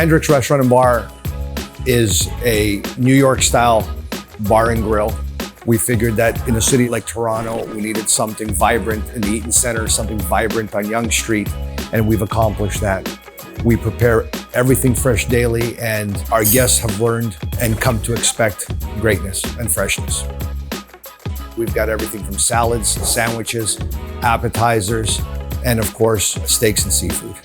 Hendrick's Restaurant and Bar is a New York style bar and grill. We figured that in a city like Toronto, we needed something vibrant in the Eaton Center, something vibrant on Yonge Street, and we've accomplished that. We prepare everything fresh daily, and our guests have learned and come to expect greatness and freshness. We've got everything from salads, sandwiches, appetizers, and of course, steaks and seafood.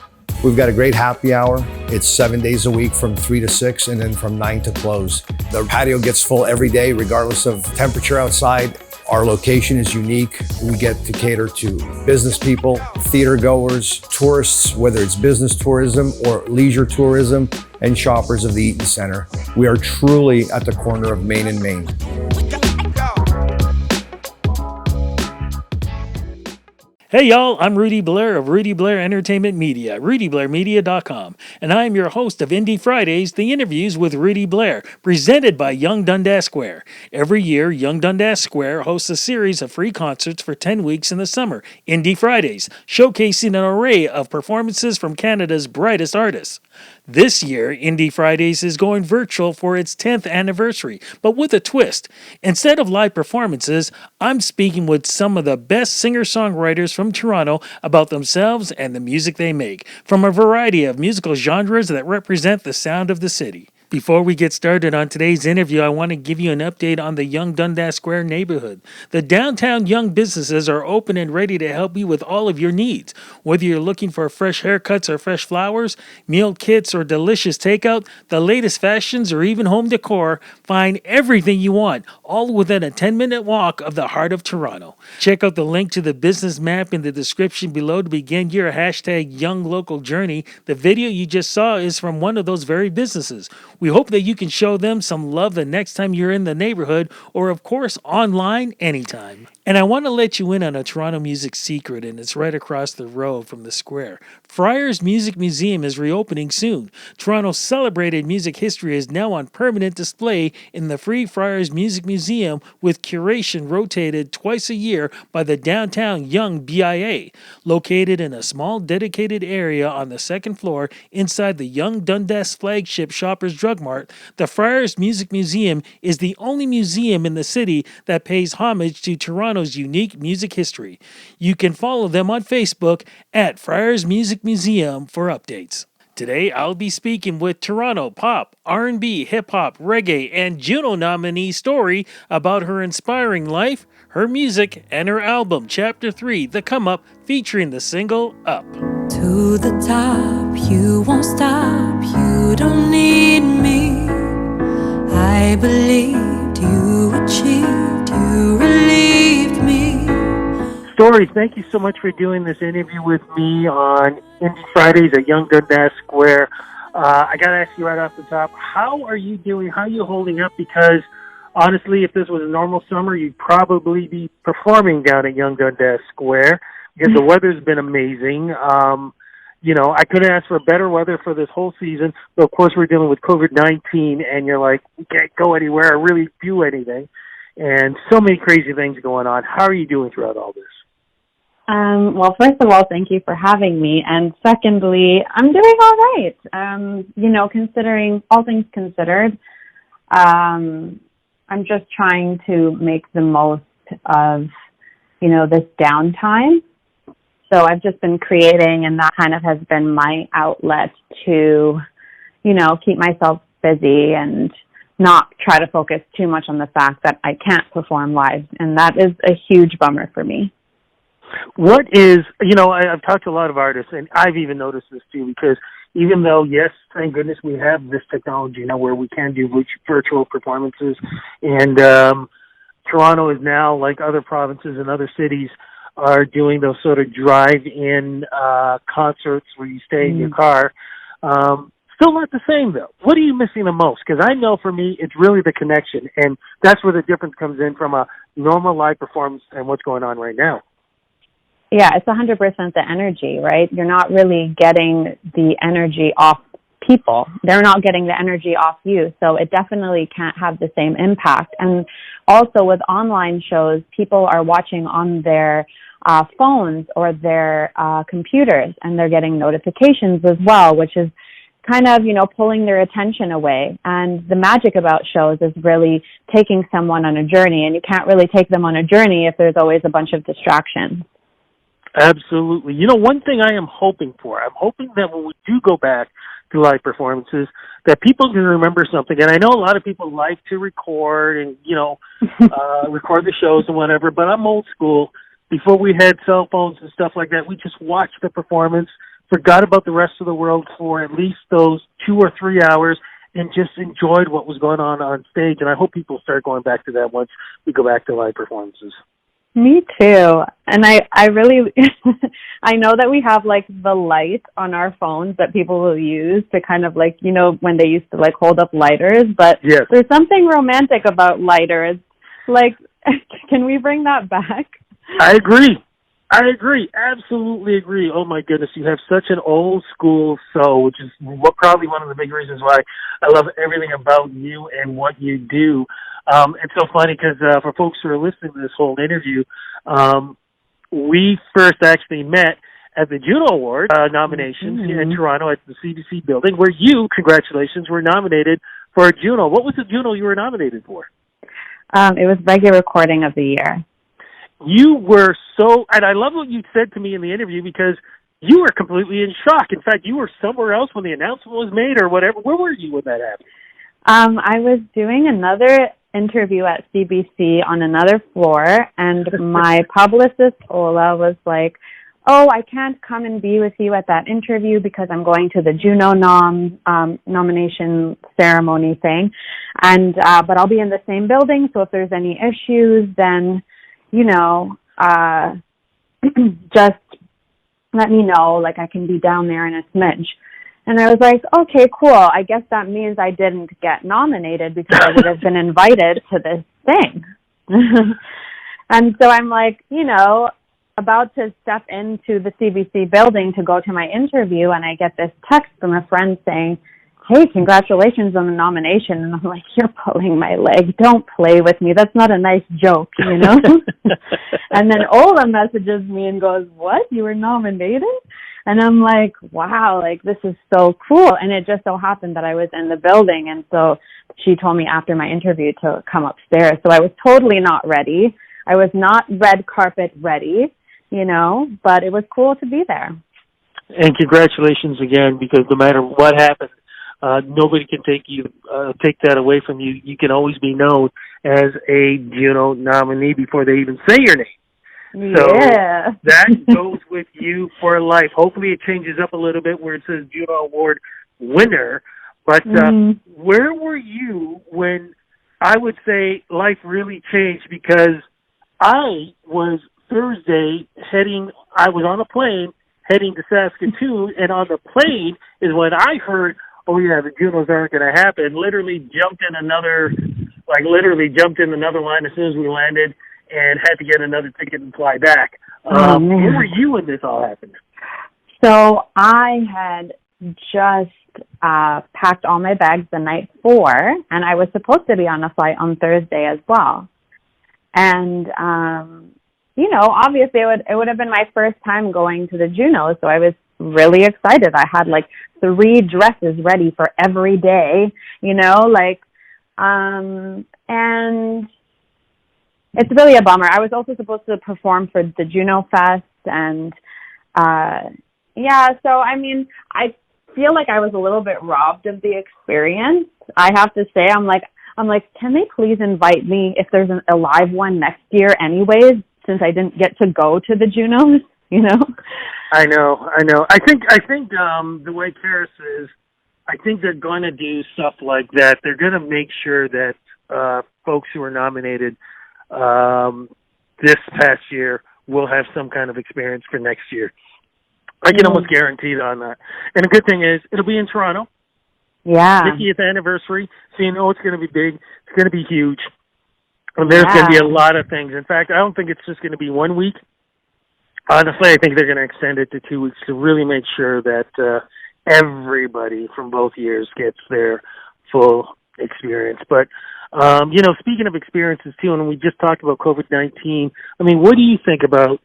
We've got a great happy hour. It's 7 days a week from 3 to 6 and then from 9 to close. The patio gets full every day, regardless of temperature outside. Our location is unique. We get to cater to business people, theater goers, tourists, whether it's business tourism or leisure tourism, and shoppers of the Eaton Center. We are truly at the corner of Main and Main. Hey y'all, I'm Rudy Blair of Rudy Blair Entertainment Media, rudyblairmedia.com, and I am your host of Indie Fridays, the interviews with Rudy Blair, presented by Yonge-Dundas Square. Every year, Yonge-Dundas Square hosts a series of free concerts for 10 weeks in the summer, Indie Fridays, showcasing an array of performances from Canada's brightest artists. This year, Indie Fridays is going virtual for its 10th anniversary, but with a twist. Instead of live performances, I'm speaking with some of the best singer-songwriters from Toronto about themselves and the music they make, from a variety of musical genres that represent the sound of the city. Before we get started on today's interview, I want to give you an update on the Yonge-Dundas Square neighborhood. The downtown Yonge businesses are open and ready to help you with all of your needs. Whether you're looking for fresh haircuts or fresh flowers, meal kits or delicious takeout, the latest fashions or even home decor, find everything you want, all within a 10-minute walk of the heart of Toronto. Check out the link to the business map in the description below to begin your hashtag Yonge Local journey. The video you just saw is from one of those very businesses. We hope that you can show them some love the next time you're in the neighborhood or, of course, online anytime. And I want to let you in on a Toronto music secret, and it's right across the road from the square. FRIAR'S Music Museum is reopening soon. Toronto's celebrated music history is now on permanent display in the free FRIAR'S Music Museum, with curation rotated twice a year by the downtown Yonge BIA. Located in a small dedicated area on the second floor inside the Yonge-Dundas flagship Shoppers Drug Mart, the FRIAR'S Music Museum is the only museum in the city that pays homage to Toronto's unique music history. You can follow them on Facebook at FRIAR'S Music Museum for updates. Today, I'll be speaking with Toronto pop, R&B, hip-hop, reggae, and JUNO nominee STORRY about her inspiring life, her music, and her album, Chapter 3, The Come Up, featuring the single Up. To the top, you won't stop, you don't need me. I believed, you achieved, you relieved me. STORRY, thank you so much for doing this interview with me on Indie Fridays at Yonge-Dundas Square. I got to ask you right off the top, how are you doing? How are you holding up? Because honestly, if this was a normal summer, you'd probably be performing down at Yonge-Dundas Square because the weather's been amazing. I couldn't ask for better weather for this whole season. But of course, we're dealing with COVID-19, and you're like, we can't go anywhere or really do anything. And so many crazy things going on. How are you doing throughout all this? Well, first of all, thank you for having me. And secondly, I'm doing all right. Considering all things considered, I'm just trying to make the most of, this downtime. So I've just been creating, and that kind of has been my outlet to, keep myself busy and not try to focus too much on the fact that I can't perform live. And that is a huge bummer for me. What is, I've talked to a lot of artists, and I've even noticed this too, because even though, yes, thank goodness we have this technology now where we can do virtual performances, and Toronto is now, like other provinces and other cities, are doing those sort of drive-in concerts where you stay in your car. Still not the same, though. What are you missing the most? Because I know for me, it's really the connection, and that's where the difference comes in from a normal live performance and what's going on right now. Yeah, it's 100% the energy, right? You're not really getting the energy off people. They're not getting the energy off you, so it definitely can't have the same impact. And also with online shows, people are watching on their phones or their computers, and they're getting notifications as well, which is kind of, pulling their attention away. And the magic about shows is really taking someone on a journey, and you can't really take them on a journey if there's always a bunch of distractions. Absolutely. One thing I am hoping for, I'm hoping that when we do go back to live performances, that people can remember something. And I know a lot of people like to record and, record the shows and whatever, but I'm old school. Before we had cell phones and stuff like that, we just watched the performance, forgot about the rest of the world for at least those 2 or 3 hours, and just enjoyed what was going on stage. And I hope people start going back to that once we go back to live performances. Me too. And I really, I know that we have like the light on our phones that people will use to kind of like, when they used to like hold up lighters, but yes, there's something romantic about lighters. Like, can we bring that back? I agree. Absolutely agree. Oh my goodness, you have such an old school soul, which is probably one of the big reasons why I love everything about you and what you do. It's so funny because for folks who are listening to this whole interview, we first actually met at the Juno Award nominations here in Toronto at the CBC building, where you, congratulations, were nominated for a Juno. What was the Juno you were nominated for? It was Regular Recording of the Year. You were and I love what you said to me in the interview, because you were completely in shock. In fact, you were somewhere else when the announcement was made or whatever. Where were you when that happened? I was doing another interview at CBC on another floor, and my publicist, Ola, was like, oh, I can't come and be with you at that interview because I'm going to the Juno nomination ceremony thing. And, but I'll be in the same building. So if there's any issues, then, just let me know, like I can be down there in a smidge. And I was like, okay, cool. I guess that means I didn't get nominated because I would have been invited to this thing. And so I'm like, about to step into the CBC building to go to my interview, and I get this text from a friend saying, hey, congratulations on the nomination. And I'm like, you're pulling my leg. Don't play with me. That's not a nice joke, And then Ola messages me and goes, what? You were nominated? And I'm like, wow, like this is so cool. And it just so happened that I was in the building. And so she told me after my interview to come upstairs. So I was totally not ready. I was not red carpet ready, but it was cool to be there. And congratulations again, because no matter what happens, nobody can take that away from you. You can always be known as a Juno nominee before they even say your name. So that goes with you for life. Hopefully it changes up a little bit where it says Juno Award winner. But where were you when I would say life really changed? Because I was Thursday I was on a plane heading to Saskatoon, and on the plane is when I heard, oh yeah, the Junos aren't going to happen. Literally jumped in another line as soon as we landed, and had to get another ticket and fly back. Where were you when this all happened? So I had just packed all my bags the night before, and I was supposed to be on a flight on Thursday as well. And, obviously it would have been my first time going to the Junos, so I was really excited. I had like 3 dresses ready for every day, and it's really a bummer. I was also supposed to perform for the Juno Fest, and so I mean, I feel like I was a little bit robbed of the experience. I have to say, I'm like, can they please invite me if there's a live one next year anyways, since I didn't get to go to the Junos, I know. I think the way Karis is, I think they're going to do stuff like that. They're going to make sure that folks who are nominated this past year will have some kind of experience for next year. I can almost guarantee on that. And the good thing is, it'll be in Toronto. Yeah. 50th anniversary. So it's going to be big. It's going to be huge. And there's going to be a lot of things. In fact, I don't think it's just going to be 1 week. Honestly, I think they're going to extend it to 2 weeks to really make sure that everybody from both years gets their full experience. But, speaking of experiences, too, and we just talked about COVID-19, I mean, what do you think about,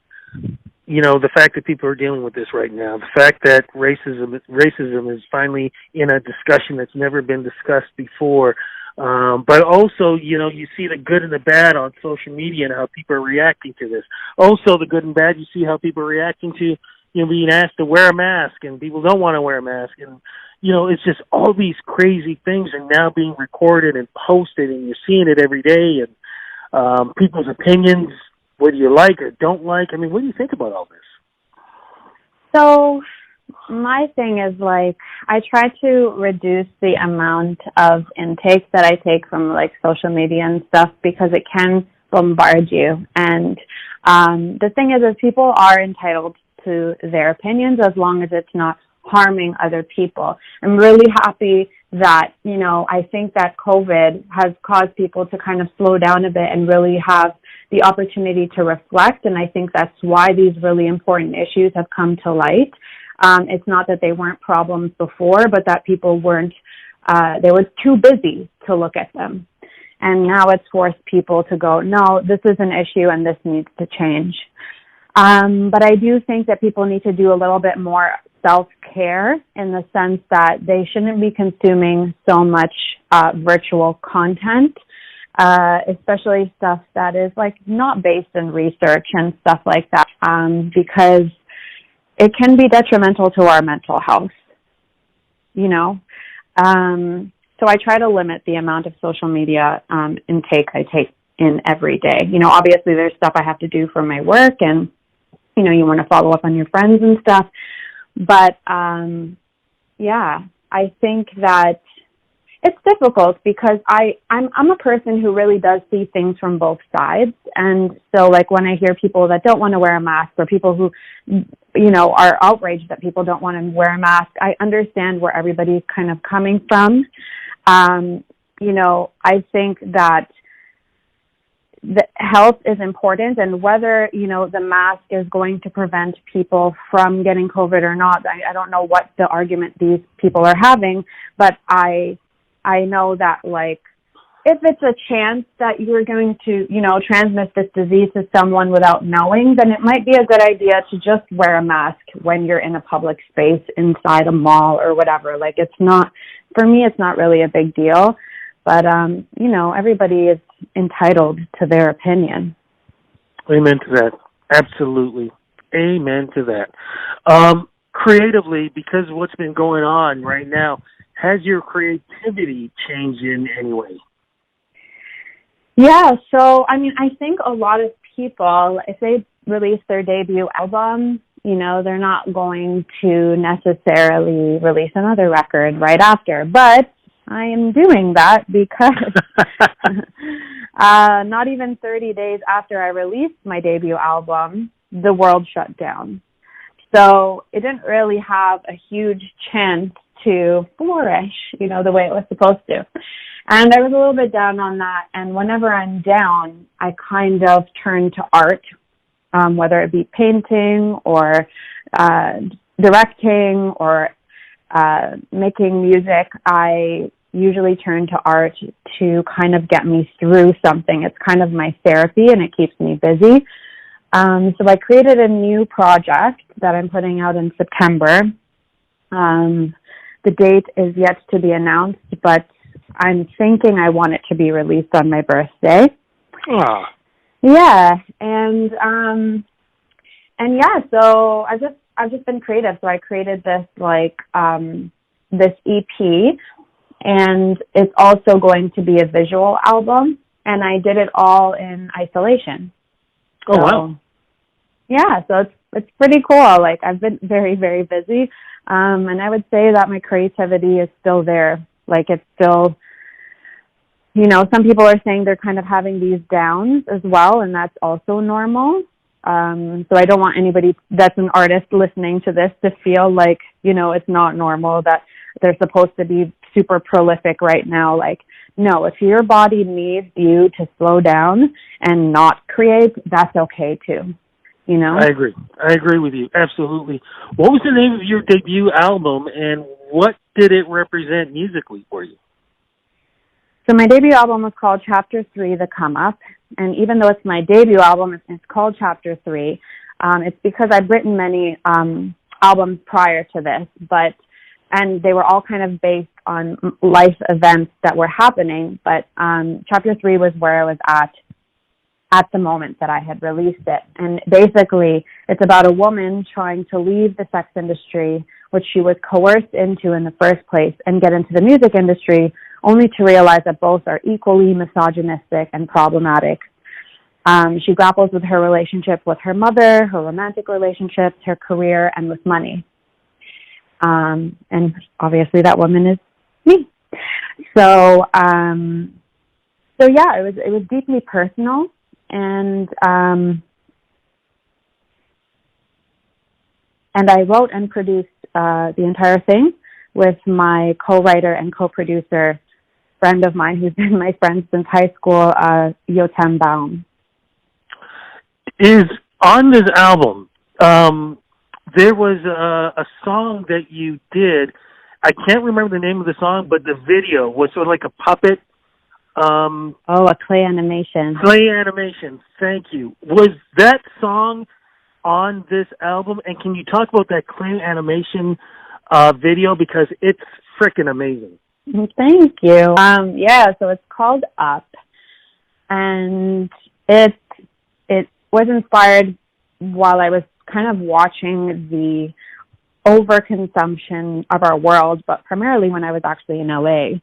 the fact that people are dealing with this right now, the fact that racism is finally in a discussion that's never been discussed before, but also, you see the good and the bad on social media and how people are reacting to this. Also, the good and bad, you see how people are reacting to, being asked to wear a mask, and people don't want to wear a mask. And, it's just all these crazy things are now being recorded and posted, and you're seeing it every day. And people's opinions, whether you like or don't like. I mean, what do you think about all this? So my thing is, I try to reduce the amount of intake that I take from, social media and stuff, because it can bombard you. And the thing is people are entitled to their opinions as long as it's not harming other people. I'm really happy that, I think that COVID has caused people to kind of slow down a bit and really have the opportunity to reflect. And I think that's why these really important issues have come to light. It's not that they weren't problems before, but that people weren't, they were too busy to look at them. And now it's forced people to go, no, this is an issue and this needs to change. But I do think that people need to do a little bit more self-care, in the sense that they shouldn't be consuming so much virtual content, especially stuff that is not based in research and stuff like that, because it can be detrimental to our mental health, So I try to limit the amount of social media intake I take in every day. Obviously there's stuff I have to do for my work, and, you want to follow up on your friends and stuff. But, I think that it's difficult because I'm a person who really does see things from both sides. And so, when I hear people that don't want to wear a mask, or people who, are outraged that people don't want to wear a mask, I understand where everybody's kind of coming from. I think that the health is important, and whether, the mask is going to prevent people from getting COVID or not, I don't know what the argument these people are having, but I know that, if it's a chance that you're going to, transmit this disease to someone without knowing, then it might be a good idea to just wear a mask when you're in a public space, inside a mall or whatever. It's not, for me, it's not really a big deal. But, everybody is entitled to their opinion. Amen to that. Absolutely. Amen to that. Creatively, because of what's been going on right now, has your creativity changed in any way? Yeah, so, I think a lot of people, if they release their debut album, they're not going to necessarily release another record right after. But I am doing that because not even 30 days after I released my debut album, the world shut down. So it didn't really have a huge chance to flourish, the way it was supposed to. And I was a little bit down on that. And whenever I'm down, I kind of turn to art, whether it be painting or directing or making music. I usually turn to art to kind of get me through something. It's kind of my therapy, and it keeps me busy. So I created a new project that I'm putting out in September. The date is yet to be announced, but I'm thinking I want it to be released on my birthday. Ah. Yeah, and so I've just been creative. So I created this this EP, and it's also going to be a visual album, and I did it all in isolation. Oh, wow. Yeah, so it's pretty cool. I've been very, very busy, and I would say that my creativity is still there. It's still, some people are saying they're kind of having these downs as well, and that's also normal. So I don't want anybody that's an artist listening to this to feel it's not normal, that they're supposed to be super prolific right now. No, if your body needs you to slow down and not create, that's okay too. I agree. I agree with you. Absolutely. What was the name of your debut album, and what did it represent musically for you? So my debut album was called Chapter 3, The Come Up. And even though it's my debut album, it's called Chapter 3. It's because I've written many albums prior to this, and they were all kind of based on life events that were happening. But Chapter 3 was where I was at the moment that I had released it. And basically, it's about a woman trying to leave the sex industry, which she was coerced into in the first place, and get into the music industry, only to realize that both are equally misogynistic and problematic. She grapples with her relationship with her mother, her romantic relationships, her career, and with money. And obviously that woman is me. So yeah, it was deeply personal. And I wrote and produced the entire thing with my co-writer and co-producer, friend of mine who's been my friend since high school, Yotam Baum. Is on this album, there was a song that you did. I can't remember the name of the song, but the video was sort of like a puppet. A clay animation. Clay animation, thank you. Was that song on this album? And can you talk about that clay animation video? Because it's freaking amazing. Thank you. So it's called Up. And it was inspired while I was kind of watching the overconsumption of our world, but primarily when I was actually in LA.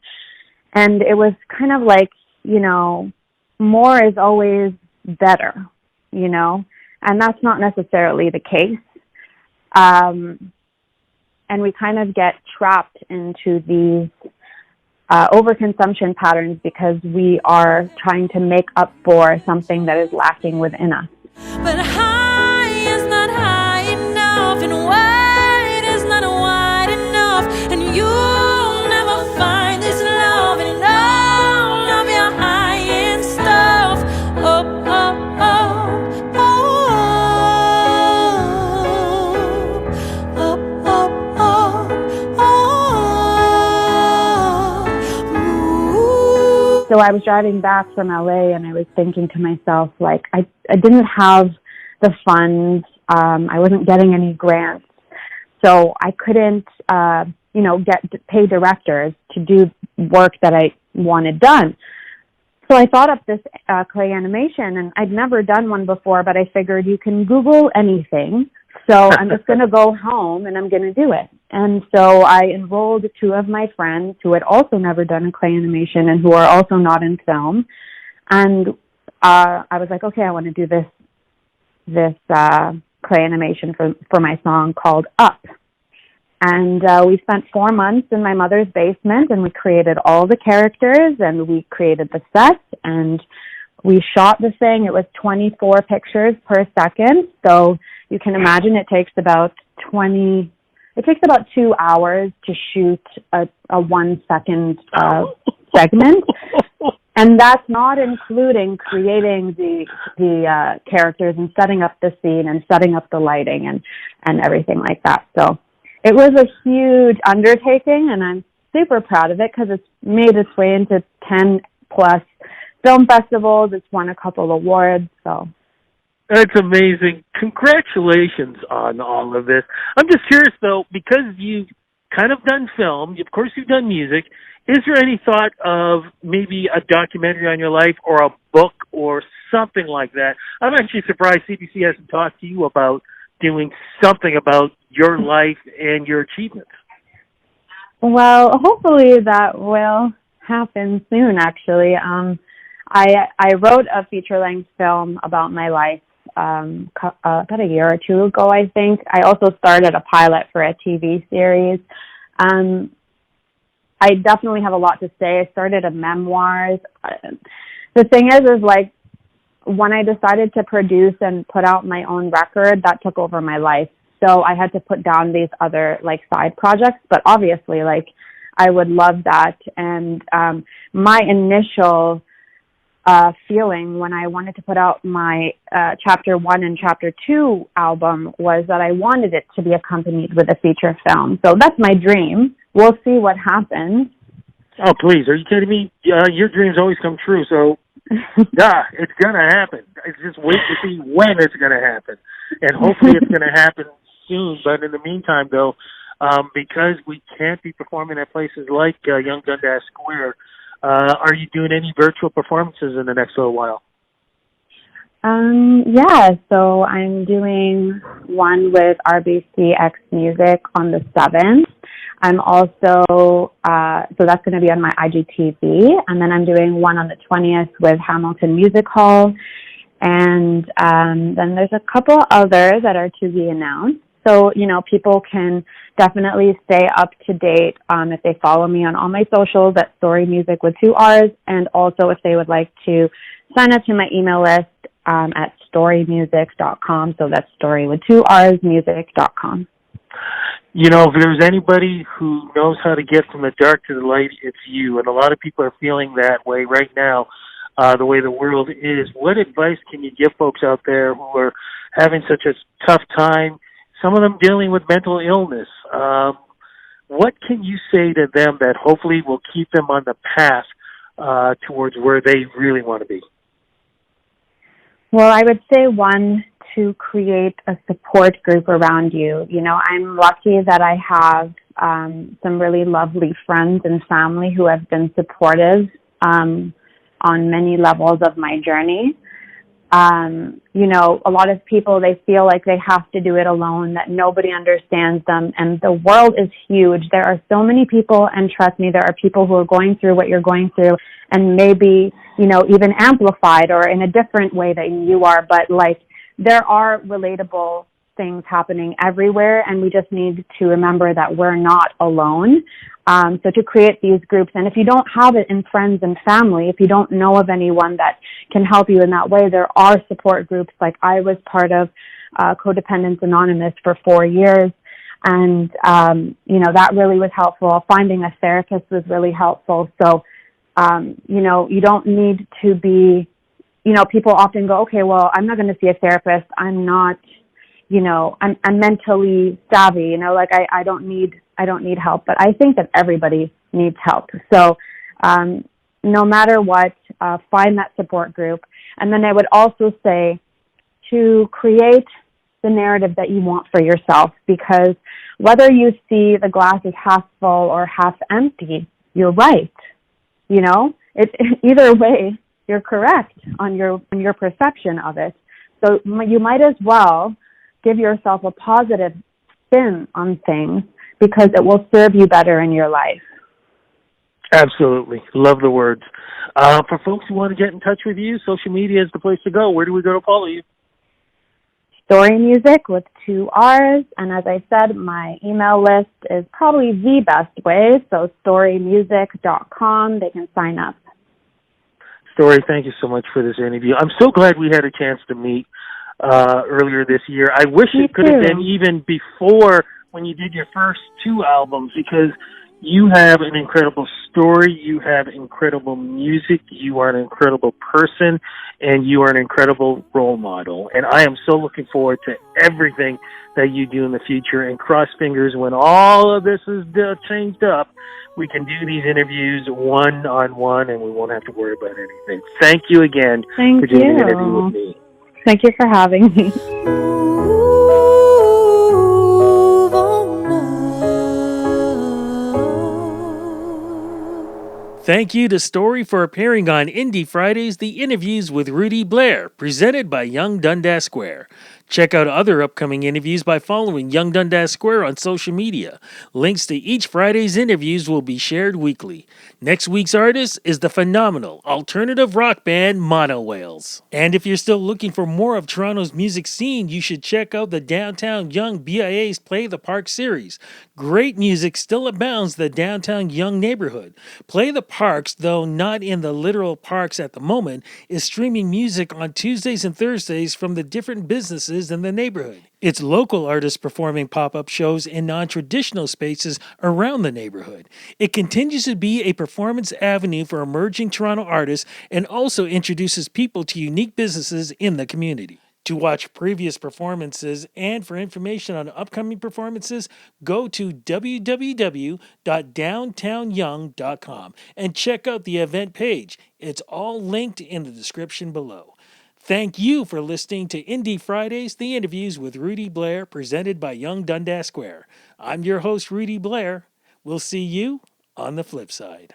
And it was kind of like, more is always better, and that's not necessarily the case. And we kind of get trapped into these overconsumption patterns because we are trying to make up for something that is lacking within us. But high is not high enough, and wide is not wide enough, and you'll never find this love in all of your high-end stuff. Oh, oh, oh, oh, oh, oh, oh, oh. So I was driving back from LA and I was thinking to myself, like, I didn't have the funds. I wasn't getting any grants. So I couldn't, pay directors to do work that I wanted done. So I thought up this clay animation, and I'd never done one before, but I figured you can Google anything. So I'm just going to go home and I'm going to do it. And so I enrolled two of my friends who had also never done a clay animation and who are also not in film. And I was like, okay, I want to do this clay animation for my song called Up. And we spent 4 months in my mother's basement, and we created all the characters, and we created the set, and we shot the thing. It was 24 pictures per second. So you can imagine it takes about 2 hours to shoot a 1 second segment. And that's not including creating the characters and setting up the scene and setting up the lighting and everything like that. So it was a huge undertaking, and I'm super proud of it because it's made its way into 10 plus film festivals. It's won a couple awards. So that's amazing. Congratulations on all of this. I'm just curious, though, because you've kind of done film, of course you've done music, is there any thought of maybe a documentary on your life or a book or something like that? I'm actually surprised CBC hasn't talked to you about doing something about your life and your achievements. Well, hopefully that will happen soon, actually. I wrote a feature-length film about my life about a year or two ago, I think. I also started a pilot for a TV series. I definitely have a lot to say. I started a memoirs. The thing is like, when I decided to produce and put out my own record, that took over my life. So I had to put down these other side projects, but obviously I would love that. And my initial feeling when I wanted to put out my Chapter 1 and Chapter 2 album was that I wanted it to be accompanied with a feature film. So that's my dream. We'll see what happens. Oh, please. Are you kidding me? Your dreams always come true. So Yeah, it's gonna happen. It's just wait to see when it's gonna happen, and hopefully it's gonna happen soon. But in the meantime, though, because we can't be performing at places like Yonge-Dundas Square, are you doing any virtual performances in the next little while? Yeah, so I'm doing one with RBC X Music on the 7th. I'm also, so that's going to be on my IGTV, and then I'm doing one on the 20th with Hamilton Music Hall, and then there's a couple others that are to be announced. So, people can definitely stay up to date if they follow me on all my socials at Story Music with 2 R's, and also if they would like to sign up to my email list at storymusic.com. So that's story with 2 R's, music.com. If there's anybody who knows how to get from the dark to the light, it's you. And a lot of people are feeling that way right now, the way the world is. What advice can you give folks out there who are having such a tough time, some of them dealing with mental illness? What can you say to them that hopefully will keep them on the path towards where they really want to be? Well, I would say, one, to create a support group around you. I'm lucky that I have some really lovely friends and family who have been supportive on many levels of my journey. A lot of people, they feel like they have to do it alone, that nobody understands them, and the world is huge. There are so many people, and trust me, there are people who are going through what you're going through, and maybe, even amplified or in a different way than you are, but there are relatable things happening everywhere, and we just need to remember that we're not alone. So to create these groups, and if you don't have it in friends and family, if you don't know of anyone that can help you in that way, there are support groups. Like I was part of Codependence Anonymous for 4 years, and that really was helpful. Finding a therapist was really helpful. So you don't need to be, people often go, okay, well, I'm not going to see a therapist. I'm not, I'm mentally savvy, I don't need help, but I think that everybody needs help. So, no matter what, find that support group. And then I would also say to create the narrative that you want for yourself, because whether you see the glass is half full or half empty, you're right. It's either way, you're correct on your perception of it. So you might as well give yourself a positive spin on things, because it will serve you better in your life. Absolutely. Love the words. For folks who want to get in touch with you, social media is the place to go. Where do we go to follow you? Story Music with 2 R's. And as I said, my email list is probably the best way. So storymusic.com. They can sign up. Story, thank you so much for this interview. I'm so glad we had a chance to meet earlier this year. I wish it could have been even before when you did your first 2 albums, because you have an incredible story, you have incredible music, you are an incredible person, and you are an incredible role model. And I am so looking forward to everything that you do in the future, and cross fingers when all of this is changed up, we can do these interviews one-on-one and we won't have to worry about anything. Thank you again for doing the interview with me. Thank you for having me. Thank you to Story for appearing on Indie Fridays, the interviews with Rudy Blair, presented by Yonge-Dundas Square. Check out other upcoming interviews by following Yonge-Dundas Square on social media. Links to each Friday's interviews will be shared weekly. Next week's artist is the phenomenal alternative rock band Mono Whales. And if you're still looking for more of Toronto's music scene, you should check out the Downtown Yonge BIA's Play the Park series. Great music still abounds in the downtown Yonge neighborhood. Play the Parks, though not in the literal parks at the moment, is streaming music on Tuesdays and Thursdays from the different businesses in the neighborhood. It's local artists performing pop-up shows in non-traditional spaces around the neighborhood. It continues to be a performance avenue for emerging Toronto artists and also introduces people to unique businesses in the community. To watch previous performances and for information on upcoming performances, go to www.downtownyonge.com and check out the event page. It's all linked in the description below. Thank you for listening to Indie Fridays, the interviews with Rudy Blair, presented by Yonge-Dundas Square. I'm your host, Rudy Blair. We'll see you on the flip side.